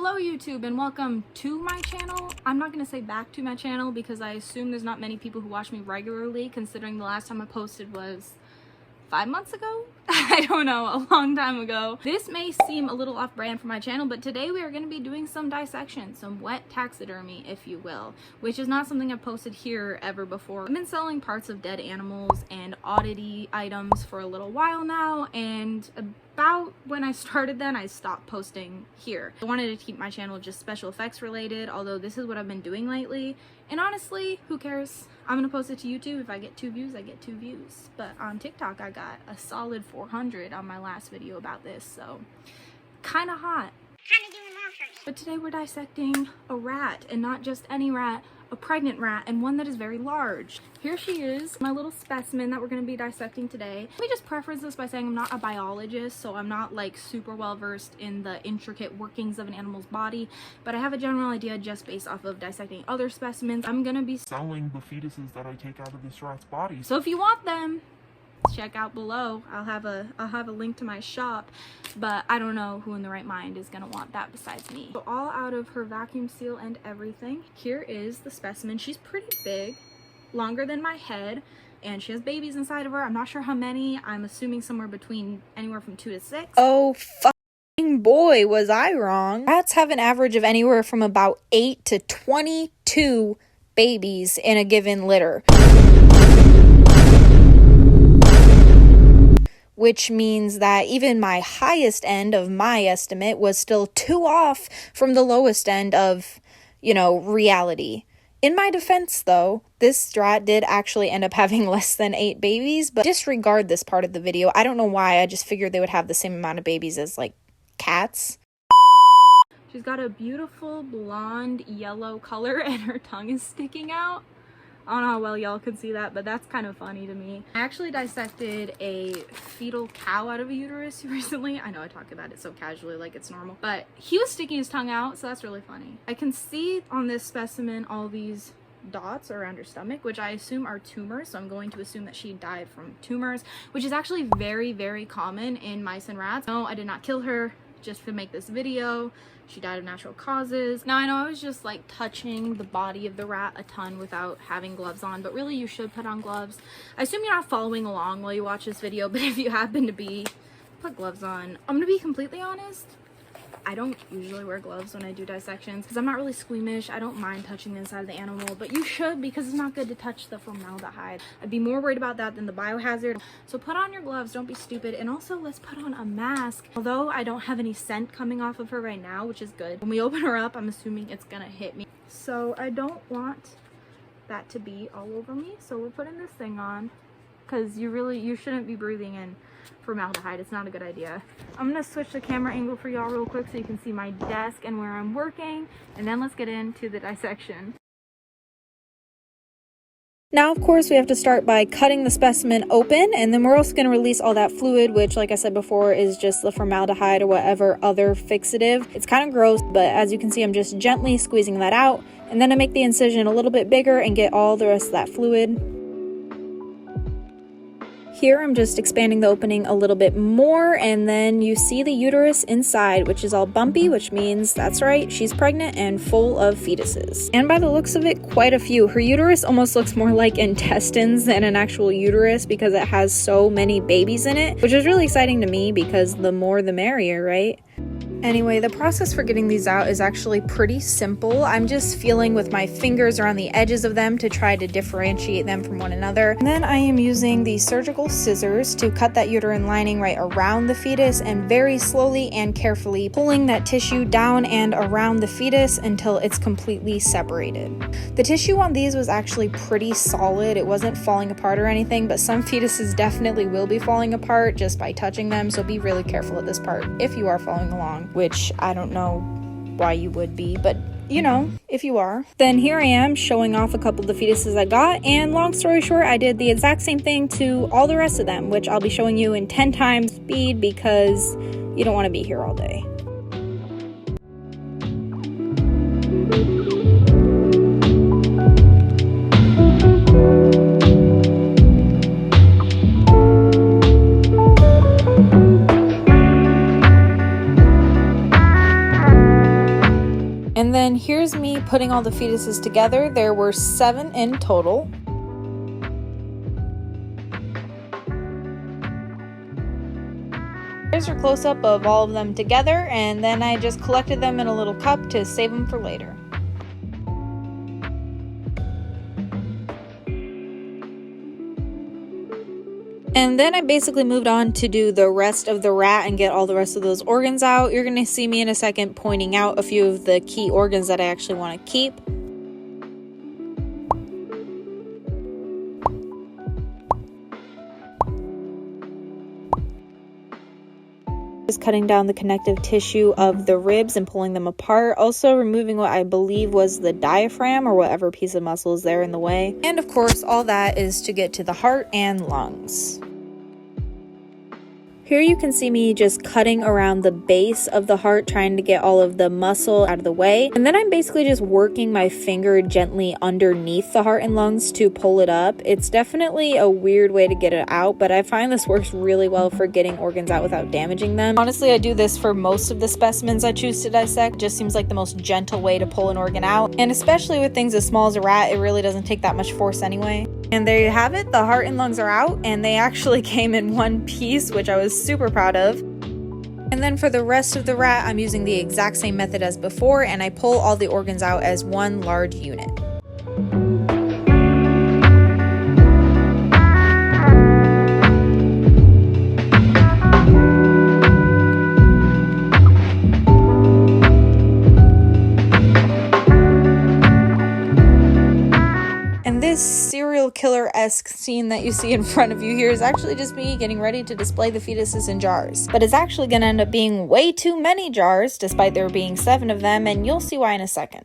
Hello YouTube and welcome to my channel. I'm not going to say back to my channel because I assume there's not many people who watch me regularly, considering the last time I posted was 5 months ago? I don't know, a long time ago. This may seem a little off-brand for my channel, but today we are going to be doing some dissection, some wet taxidermy, if you will, which is not something I've posted here ever before. I've been selling parts of dead animals and oddity items for a little while now, and about when I started then, I stopped posting here. I wanted to keep my channel just special effects related, although this is what I've been doing lately. And honestly, who cares? I'm gonna post it to YouTube. If I get 2 views, I get 2 views. But on TikTok, I got a solid 400 on my last video about this, so kind of hot. But today we're dissecting a rat, and not just any rat, a pregnant rat, and one that is very large. Here she is, my little specimen that we're going to be dissecting today. Let me just preface this by saying I'm not a biologist, so I'm not like super well versed in the intricate workings of an animal's body, but I have a general idea just based off of dissecting other specimens. I'm going to be selling the fetuses that I take out of this rat's body. So if you want them, check out below. I'll have a link to my shop, but I don't know who in the right mind is gonna want that besides me. So all out of her vacuum seal and everything. Here is the specimen. She's pretty big, longer than my head, and she has babies inside of her. I'm not sure how many. I'm assuming somewhere between anywhere from 2 to 6. Oh, fucking boy, was I wrong. Rats have an average of anywhere from about 8 to 22 babies in a given litter, which means that even my highest end of my estimate was still 2 off from the lowest end of, reality. In my defense, though, this rat did actually end up having less than 8 babies, but disregard this part of the video. I don't know why, I just figured they would have the same amount of babies as, like, cats. She's got a beautiful blonde yellow color and her tongue is sticking out. I don't know how well y'all can see that, but that's kind of funny to me. I actually dissected a fetal cow out of a uterus recently. I know I talk about it so casually like it's normal, but he was sticking his tongue out, so that's really funny. I can see on this specimen all these dots around her stomach, which I assume are tumors, so I'm going to assume that she died from tumors, which is actually very, very common in mice and rats. No, I did not kill her just to make this video. She died of natural causes. Now, I know I was just like touching the body of the rat a ton without having gloves on, but really you should put on gloves. I assume you're not following along while you watch this video, but if you happen to be, put gloves on. I'm gonna be completely honest, I don't usually wear gloves when I do dissections because I'm not really squeamish. I don't mind touching the inside of the animal, but you should, because it's not good to touch the formaldehyde. I'd be more worried about that than the biohazard. So put on your gloves, don't be stupid, and also let's put on a mask. Although I don't have any scent coming off of her right now, which is good. When we open her up, I'm assuming it's gonna hit me. So I don't want that to be all over me, so we're putting this thing on because you shouldn't be breathing in formaldehyde. It's not a good idea. I'm gonna switch the camera angle for y'all real quick so you can see my desk and where I'm working, and then let's get into the dissection. Now, of course, we have to start by cutting the specimen open, and then we're also going to release all that fluid, which, like I said before, is just the formaldehyde or whatever other fixative. It's kind of gross, but as you can see, I'm just gently squeezing that out, and then I make the incision a little bit bigger and get all the rest of that fluid. Here I'm just expanding the opening a little bit more, and then you see the uterus inside, which is all bumpy, which means, that's right, she's pregnant and full of fetuses. And by the looks of it, quite a few. Her uterus almost looks more like intestines than an actual uterus because it has so many babies in it, which is really exciting to me because the more the merrier, right? Anyway, the process for getting these out is actually pretty simple. I'm just feeling with my fingers around the edges of them to try to differentiate them from one another. And then I am using the surgical scissors to cut that uterine lining right around the fetus and very slowly and carefully pulling that tissue down and around the fetus until it's completely separated. The tissue on these was actually pretty solid. It wasn't falling apart or anything, but some fetuses definitely will be falling apart just by touching them, so be really careful at this part if you are following along. Which I don't know why you would be, but if you are. Then here I am showing off a couple of the fetuses I got, and long story short, I did the exact same thing to all the rest of them, which I'll be showing you in 10 times speed because you don't want to be here all day. And then here's me putting all the fetuses together. There were 7 in total. Here's your close-up of all of them together, and then I just collected them in a little cup to save them for later. And then I basically moved on to do the rest of the rat and get all the rest of those organs out. You're going to see me in a second pointing out a few of the key organs that I actually want to keep. Just cutting down the connective tissue of the ribs and pulling them apart. Also removing what I believe was the diaphragm or whatever piece of muscle is there in the way. And of course, all that is to get to the heart and lungs. Here you can see me just cutting around the base of the heart, trying to get all of the muscle out of the way. And then I'm basically just working my finger gently underneath the heart and lungs to pull it up. It's definitely a weird way to get it out, but I find this works really well for getting organs out without damaging them. Honestly, I do this for most of the specimens I choose to dissect. It just seems like the most gentle way to pull an organ out. And especially with things as small as a rat, it really doesn't take that much force anyway. And there you have it, the heart and lungs are out, and they actually came in one piece, which I was super proud of. And then for the rest of the rat, I'm using the exact same method as before, and I pull all the organs out as one large unit. This serial killer-esque scene that you see in front of you here is actually just me getting ready to display the fetuses in jars. But it's actually going to end up being way too many jars, despite there being 7 of them, and you'll see why in a second.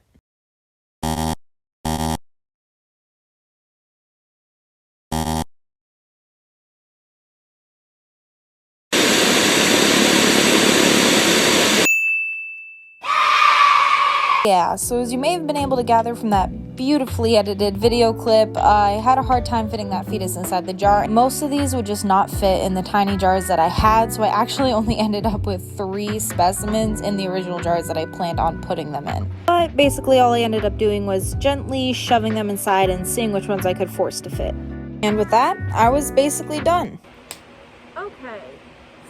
Yeah, so as you may have been able to gather from that beautifully edited video clip, I had a hard time fitting that fetus inside the jar. Most of these would just not fit in the tiny jars that I had, so I actually only ended up with 3 specimens in the original jars that I planned on putting them in. But basically all I ended up doing was gently shoving them inside and seeing which ones I could force to fit. And with that, I was basically done. Okay,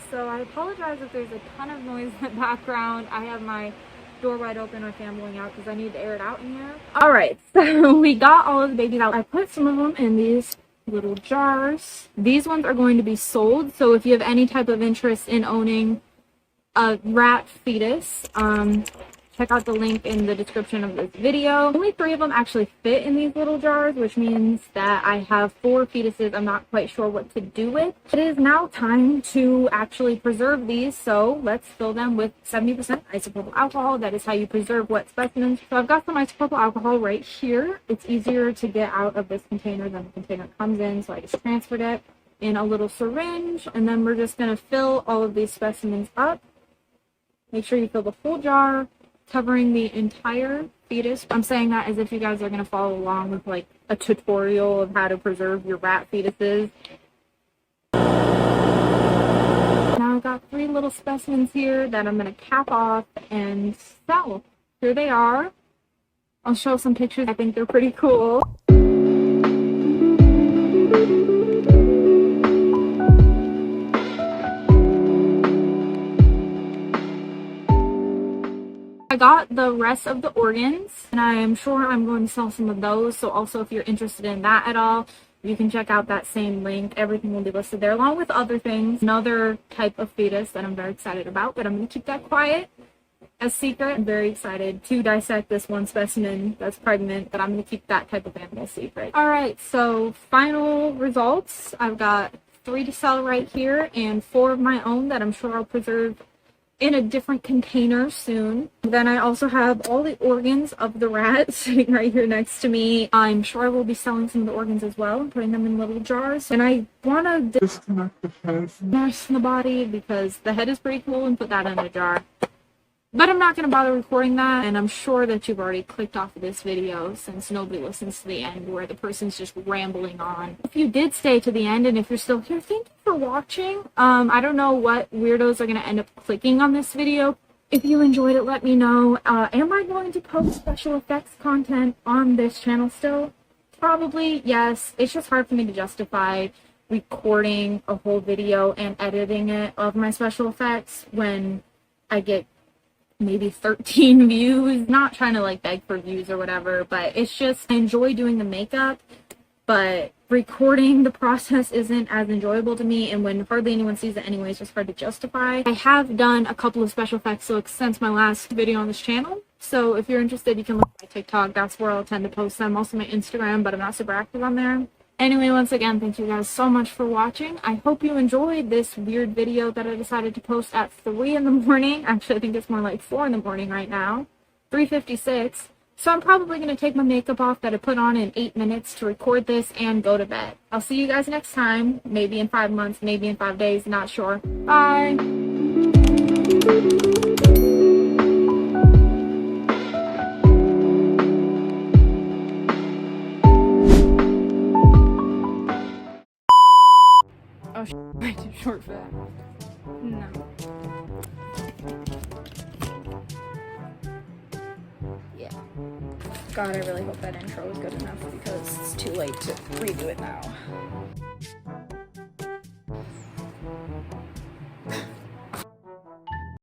so I apologize if there's a ton of noise in the background. I have my door wide open, or fan blowing out because I need to air it out in here. Alright, so we got all of the babies out. I put some of them in these little jars. These ones are going to be sold, so if you have any type of interest in owning a rat fetus, check out the link in the description of this video. Only 3 of them actually fit in these little jars, which means that I have 4 fetuses I'm not quite sure what to do with. It is now time to actually preserve these, so let's fill them with 70% isopropyl alcohol. That is how you preserve wet specimens. So I've got some isopropyl alcohol right here. It's easier to get out of this container than the container comes in, so I just transferred it in a little syringe, and then we're just going to fill all of these specimens up. Make sure you fill the full jar, covering the entire fetus. I'm saying that as if you guys are going to follow along with like a tutorial of how to preserve your rat fetuses. Now I've got 3 little specimens here that I'm going to cap off and sell. Here they are. I'll show some pictures. I think they're pretty cool. I got the rest of the organs, and I am sure I'm going to sell some of those. So also, if you're interested in that at all, you can check out that same link. Everything will be listed there, along with other things. Another type of fetus that I'm very excited about, but I'm going to keep that quiet as secret. I'm very excited to dissect this one specimen that's pregnant, but I'm going to keep that type of animal secret. Alright, so final results. I've got 3 to sell right here, and 4 of my own that I'm sure I'll preserve in a different container soon. Then I also have all the organs of the rat sitting right here next to me. I'm sure I will be selling some of the organs as well and putting them in little jars. And I want to disconnect the head from the body because the head is pretty cool, and put that in a jar. But I'm not going to bother recording that, and I'm sure that you've already clicked off of this video since nobody listens to the end where the person's just rambling on. If you did stay to the end, and if you're still here, thank you for watching. I don't know what weirdos are going to end up clicking on this video If you enjoyed it, let me know. Am I going to post special effects content on this channel still? Probably, yes. It's just hard for me to justify recording a whole video and editing it of my special effects when I get maybe 13 views. Not trying to like beg for views or whatever, but it's just I enjoy doing the makeup, but recording the process isn't as enjoyable to me, and when hardly anyone sees it anyway, it's just hard to justify. I have done a couple of special effects looks since my last video on this channel, so if you're interested, you can look at my TikTok. That's where I'll tend to post them. Also my Instagram, but I'm not super active on there. Anyway, once again, thank you guys so much for watching. I hope you enjoyed this weird video that I decided to post at 3 in the morning. Actually, I think it's more like 4 in the morning right now. 3:56. So I'm probably going to take my makeup off that I put on in 8 minutes to record this and go to bed. I'll see you guys next time. Maybe in 5 months, maybe in 5 days, not sure. Bye! Oh, way too short for that. No. Yeah. God, I really hope that intro was good enough because it's too late to redo it now.